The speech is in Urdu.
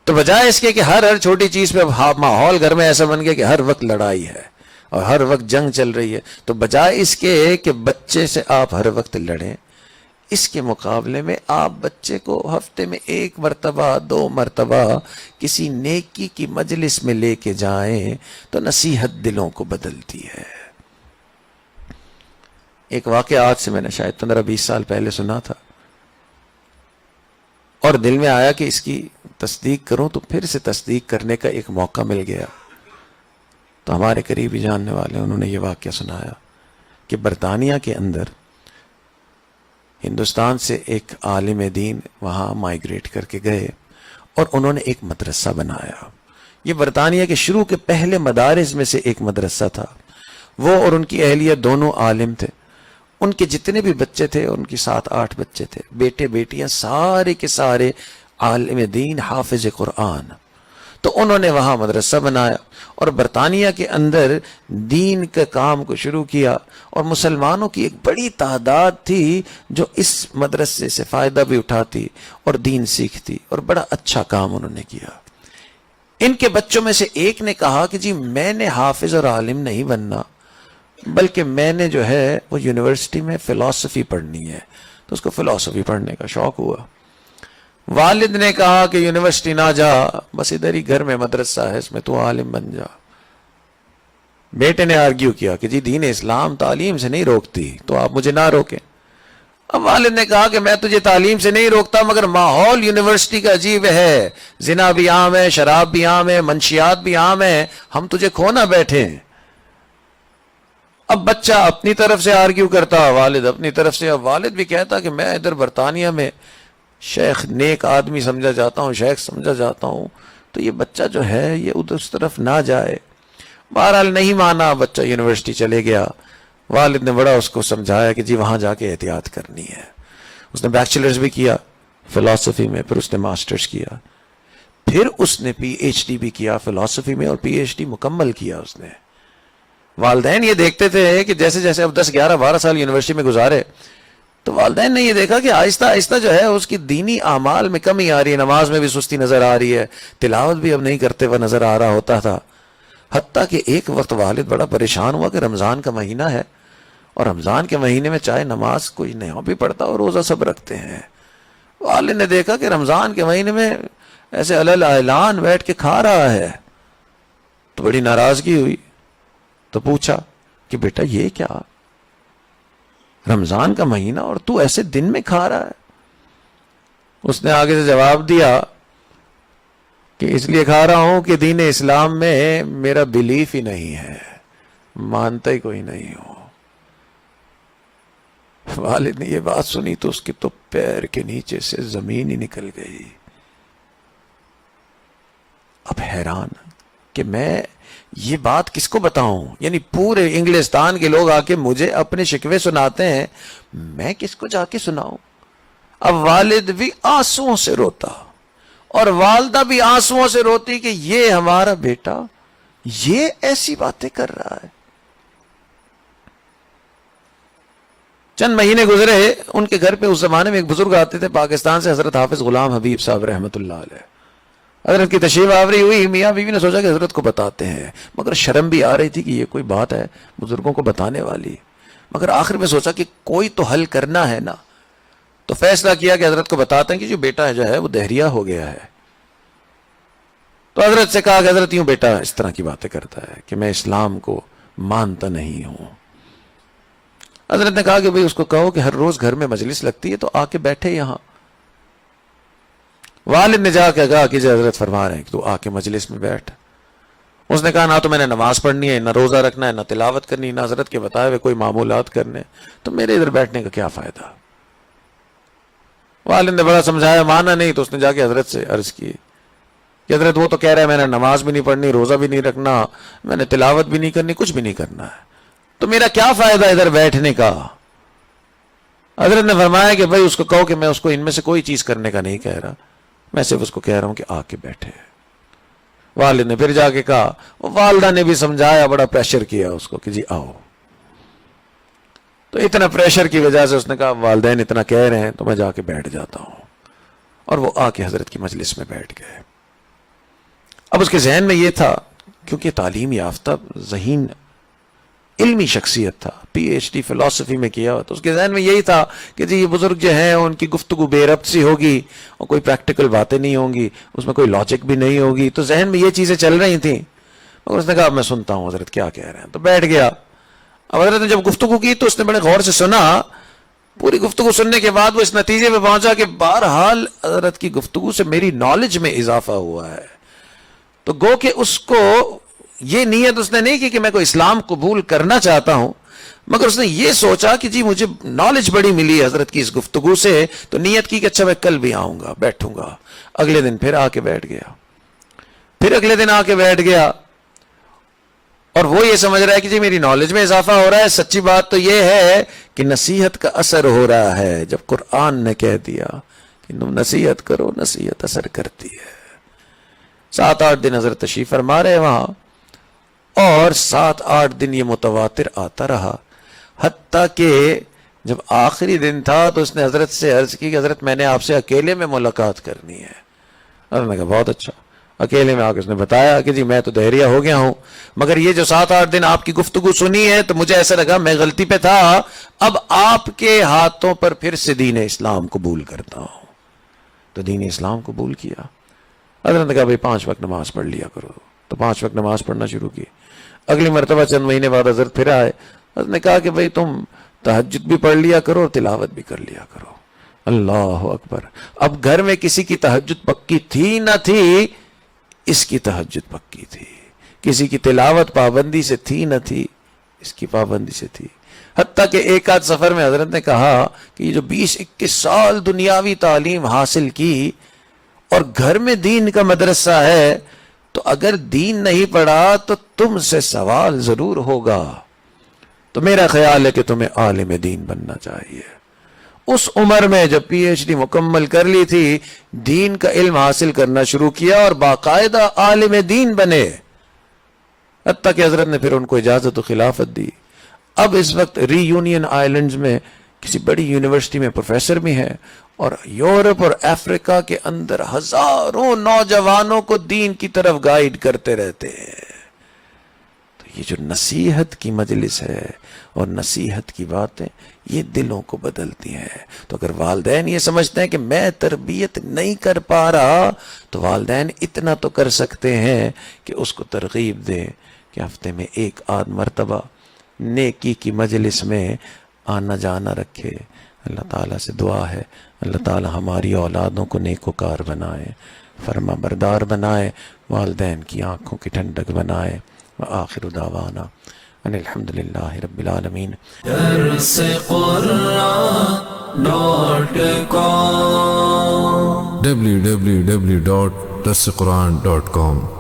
تو بجائے اس کے کہ ہر چھوٹی چیز پہ ماحول گھر میں ایسا بن گیا کہ ہر وقت لڑائی ہے اور ہر وقت جنگ چل رہی ہے، تو بجائے اس کے کہ بچے سے آپ ہر وقت لڑیں، اس کے مقابلے میں آپ بچے کو ہفتے میں 1 مرتبہ 2 مرتبہ کسی نیکی کی مجلس میں لے کے جائیں تو نصیحت دلوں کو بدلتی ہے۔ ایک واقعہ آج سے میں نے شاید 15-20 سال پہلے سنا تھا، اور دل میں آیا کہ اس کی تصدیق کروں، تو پھر سے تصدیق کرنے کا ایک موقع مل گیا۔ تو ہمارے قریبی جاننے والے انہوں نے یہ واقعہ سنایا کہ برطانیہ کے اندر ہندوستان سے ایک عالم دین وہاں مائیگریٹ کر کے گئے اور انہوں نے ایک مدرسہ بنایا۔ یہ برطانیہ کے شروع کے پہلے مدارس میں سے ایک مدرسہ تھا۔ وہ اور ان کی اہلیہ دونوں عالم تھے۔ ان کے جتنے بھی بچے تھے، ان کی 7-8 بچے تھے، بیٹے بیٹیاں سارے کے سارے عالم دین، حافظ قرآن۔ تو انہوں نے وہاں مدرسہ بنایا اور برطانیہ کے اندر دین کے کام کو شروع کیا، اور مسلمانوں کی ایک بڑی تعداد تھی جو اس مدرسے سے فائدہ بھی اٹھاتی اور دین سیکھتی، اور بڑا اچھا کام انہوں نے کیا۔ ان کے بچوں میں سے ایک نے کہا کہ جی میں نے حافظ اور عالم نہیں بننا، بلکہ میں نے جو ہے وہ یونیورسٹی میں فلسفی پڑھنی ہے۔ تو اس کو فلسفی پڑھنے کا شوق ہوا۔ والد نے کہا کہ یونیورسٹی نہ جا، بس ادھر ہی گھر میں مدرسہ ہے، اس میں تو عالم بن جا۔ بیٹے نے آرگیو کیا کہ جی دین اسلام تعلیم سے نہیں روکتی، تو آپ مجھے نہ روکیں۔ اب والد نے کہا کہ میں تجھے تعلیم سے نہیں روکتا، مگر ماحول یونیورسٹی کا عجیب ہے، زنا بھی عام ہے، شراب بھی عام ہے، منشیات بھی عام ہے، ہم تجھے کھونا بیٹھے ہیں۔ اب بچہ اپنی طرف سے آرگیو کرتا، والد اپنی طرف سے۔ اب والد بھی کہتا کہ میں ادھر برطانیہ میں شیخ نیک آدمی سمجھا جاتا ہوں، شیخ سمجھا جاتا ہوں، تو یہ بچہ جو ہے یہ ادھر اس طرف نہ جائے۔ بہرحال نہیں مانا، بچہ یونیورسٹی چلے گیا۔ والد نے بڑا اس کو سمجھایا کہ جی وہاں جا کے احتیاط کرنی ہے۔ اس نے بیچلرز بھی کیا فلسفی میں، پھر اس نے ماسٹرز کیا، پھر اس نے پی ایچ ڈی بھی کیا فلسفی میں، اور پی ایچ ڈی مکمل کیا اس نے۔ والدین یہ دیکھتے تھے کہ جیسے جیسے اب 10 11 12 سال یونیورسٹی میں گزارے، تو والدین نے یہ دیکھا کہ آہستہ آہستہ جو ہے اس کی دینی اعمال میں کمی آ رہی ہے، نماز میں بھی سستی نظر آ رہی ہے، تلاوت بھی اب نہیں کرتے ہوئے نظر آ رہا ہوتا تھا۔ حتیٰ کہ ایک وقت والد بڑا پریشان ہوا کہ رمضان کا مہینہ ہے، اور رمضان کے مہینے میں چاہے نماز کوئی نہیں بھی پڑھتا اور روزہ سب رکھتے ہیں۔ والد نے دیکھا کہ رمضان کے مہینے میں ایسے علل اعلان بیٹھ کے کھا رہا ہے، تو بڑی ناراضگی ہوئی۔ تو پوچھا کہ بیٹا یہ کیا، رمضان کا مہینہ اور تو ایسے دن میں کھا رہا ہے؟ اس نے آگے سے جواب دیا کہ اس لیے کھا رہا ہوں کہ دین اسلام میں میرا بلیف ہی نہیں ہے، مانتا ہی کوئی نہیں ہوں۔ والد نے یہ بات سنی تو اس کے تو پیر کے نیچے سے زمین ہی نکل گئی۔ اب حیران کہ میں یہ بات کس کو بتاؤں، یعنی پورے انگلستان کے لوگ آ کے مجھے اپنے شکوے سناتے ہیں، میں کس کو جا کے سناؤں؟ اب والد بھی آنسوؤں سے روتا اور والدہ بھی آنسوؤں سے روتی کہ یہ ہمارا بیٹا یہ ایسی باتیں کر رہا ہے۔ چند مہینے گزرے، ان کے گھر پہ اس زمانے میں ایک بزرگ آتے تھے پاکستان سے، حضرت حافظ غلام حبیب صاحب رحمۃ اللہ علیہ۔ حضرت کی تشریف آوری ہوئی، میاں بیوی نے سوچا کہ حضرت کو بتاتے ہیں، مگر شرم بھی آ رہی تھی کہ یہ کوئی بات ہے بزرگوں کو بتانے والی، مگر آخر میں سوچا کہ کوئی تو حل کرنا ہے نا، تو فیصلہ کیا کہ حضرت کو بتاتے ہیں کہ جو بیٹا جو ہے وہ دہریہ ہو گیا ہے۔ تو حضرت سے کہا کہ حضرت یوں بیٹا اس طرح کی باتیں کرتا ہے کہ میں اسلام کو مانتا نہیں ہوں۔ حضرت نے کہا کہ بھئی اس کو کہو کہ ہر روز گھر میں مجلس لگتی ہے تو آ کے بیٹھے یہاں۔ والد نے جا کے کہا کہ حضرت فرما رہے ہیں کہ تو آ کے مجلس میں بیٹھ۔ اس نے کہا نہ تو میں نے نماز پڑھنی ہے، نہ روزہ رکھنا ہے، نہ تلاوت کرنی، نہ حضرت کے بتائے ہوئے کوئی معمولات کرنے، تو میرے ادھر بیٹھنے کا کیا فائدہ؟ والد نے بڑا سمجھایا، مانا نہیں، تو اس نے جا کے حضرت سے عرض کی کہ حضرت وہ تو کہہ رہا ہے میں نے نماز بھی نہیں پڑھنی، روزہ بھی نہیں رکھنا، میں نے تلاوت بھی نہیں کرنی، کچھ بھی نہیں کرنا ہے، تو میرا کیا فائدہ ادھر بیٹھنے کا؟ حضرت نے فرمایا کہ بھائی اس کو کہو کہ میں اس کو ان میں سے کوئی چیز کرنے کا نہیں کہہ رہا، میں صرف اس کو کہہ رہا ہوں کہ آ کے بیٹھے۔ والد نے پھر جا کے کہا، والدہ نے بھی سمجھایا، بڑا پریشر کیا اس کو کہ جی آؤ۔ تو اتنا پریشر کی وجہ سے اس نے کہا والدین اتنا کہہ رہے ہیں تو میں جا کے بیٹھ جاتا ہوں، اور وہ آ کے حضرت کی مجلس میں بیٹھ گئے۔ اب اس کے ذہن میں یہ تھا، کیونکہ تعلیم یافتہ ذہین علمی شخصیت تھا، پی ایچ ڈی فلسفی میں کیا، تو اس کے ذہن میں یہی تھا کہ جی یہ بزرگ جو ہیں ان کی گفتگو بے ربط سی ہوگی اور کوئی پریکٹیکل باتیں نہیں ہوں گی، اس میں کوئی لاجک بھی نہیں ہوگی، تو ذہن میں یہ چیزیں چل رہی تھیں. مگر اس نے کہا اب میں سنتا ہوں حضرت کیا کہہ رہے ہیں. تو بیٹھ گیا. اب حضرت نے جب گفتگو کی تو اس نے بڑے غور سے سنا. پوری گفتگو سننے کے بعد وہ اس نتیجے پہ پہنچا کہ بہرحال حضرت کی گفتگو سے میری نالج میں اضافہ ہوا ہے. تو گو کہ اس کو یہ نیت اس نے نہیں کی کہ میں کوئی اسلام قبول کرنا چاہتا ہوں، مگر اس نے یہ سوچا کہ جی مجھے نالج بڑی ملی حضرت کی اس گفتگو سے، تو نیت کی کہ اچھا میں کل بھی آؤں گا، بیٹھوں گا. اگلے دن پھر آ کے بیٹھ گیا، پھر اگلے دن آ کے بیٹھ گیا، اور وہ یہ سمجھ رہا ہے کہ جی میری نالج میں اضافہ ہو رہا ہے. سچی بات تو یہ ہے کہ نصیحت کا اثر ہو رہا ہے. جب قرآن نے کہہ دیا کہ تم نصیحت کرو، نصیحت اثر کرتی ہے. 7-8 دن حضرت تشریف فرما رہے وہاں، اور 7-8 دن یہ متواتر آتا رہا، حتیٰ کہ جب آخری دن تھا تو اس نے حضرت سے عرض کی کہ حضرت میں نے آپ سے اکیلے میں ملاقات کرنی ہے. حضرت نے کہا بہت اچھا. اکیلے میں آ کے اس نے بتایا کہ جی میں تو دہریہ ہو گیا ہوں، مگر یہ جو 7-8 دن آپ کی گفتگو سنی ہے تو مجھے ایسا لگا میں غلطی پہ تھا، اب آپ کے ہاتھوں پر پھر سے دین اسلام قبول کرتا ہوں. تو دین اسلام قبول کیا. حضرت نے کہا بھائی 5 وقت نماز پڑھ لیا کرو. تو 5 وقت نماز پڑھنا شروع کی. اگلی مرتبہ چند مہینے بعد حضرت پھر آئے. حضرت نے کہا کہ بھائی تم تہجد بھی پڑھ لیا کرو اور تلاوت بھی کر لیا کرو. اللہ اکبر. اب گھر میں کسی کی تہجد پکی تھی نہ تھی، اس کی تہجد پکی تھی. کسی کی تلاوت پابندی سے تھی نہ تھی، اس کی پابندی سے تھی. حتیٰ کہ ایک آدھ سفر میں حضرت نے کہا کہ یہ جو 20-21 سال دنیاوی تعلیم حاصل کی اور گھر میں دین کا مدرسہ ہے، تو اگر دین نہیں پڑھا تو تم سے سوال ضرور ہوگا. تو میرا خیال ہے کہ تمہیں عالم دین بننا چاہیے. اس عمر میں جب پی ایچ ڈی مکمل کر لی تھی، دین کا علم حاصل کرنا شروع کیا اور باقاعدہ عالم دین بنے. حتیٰ کہ حضرت نے پھر ان کو اجازت و خلافت دی. اب اس وقت ری یونین آئلینڈز میں کسی بڑی یونیورسٹی میں پروفیسر بھی ہیں، اور یورپ اور افریقہ کے اندر ہزاروں نوجوانوں کو دین کی طرف گائیڈ کرتے رہتے ہیں. تو یہ جو نصیحت کی مجلس ہے اور نصیحت کی باتیں، یہ دلوں کو بدلتی ہیں. تو اگر والدین یہ سمجھتے ہیں کہ میں تربیت نہیں کر پا رہا، تو والدین اتنا تو کر سکتے ہیں کہ اس کو ترغیب دیں کہ ہفتے میں 1-8 مرتبہ نیکی کی مجلس میں آنا جانا رکھے. اللہ تعالیٰ سے دعا ہے اللہ تعالیٰ ہماری اولادوں کو نیکوکار بنائے، فرما بردار بنائے، والدین کی آنکھوں کی ٹھنڈک بنائے. وآخر دعوانا ان الحمدللہ رب العالمین. درس قرآن www.درسقرآن.com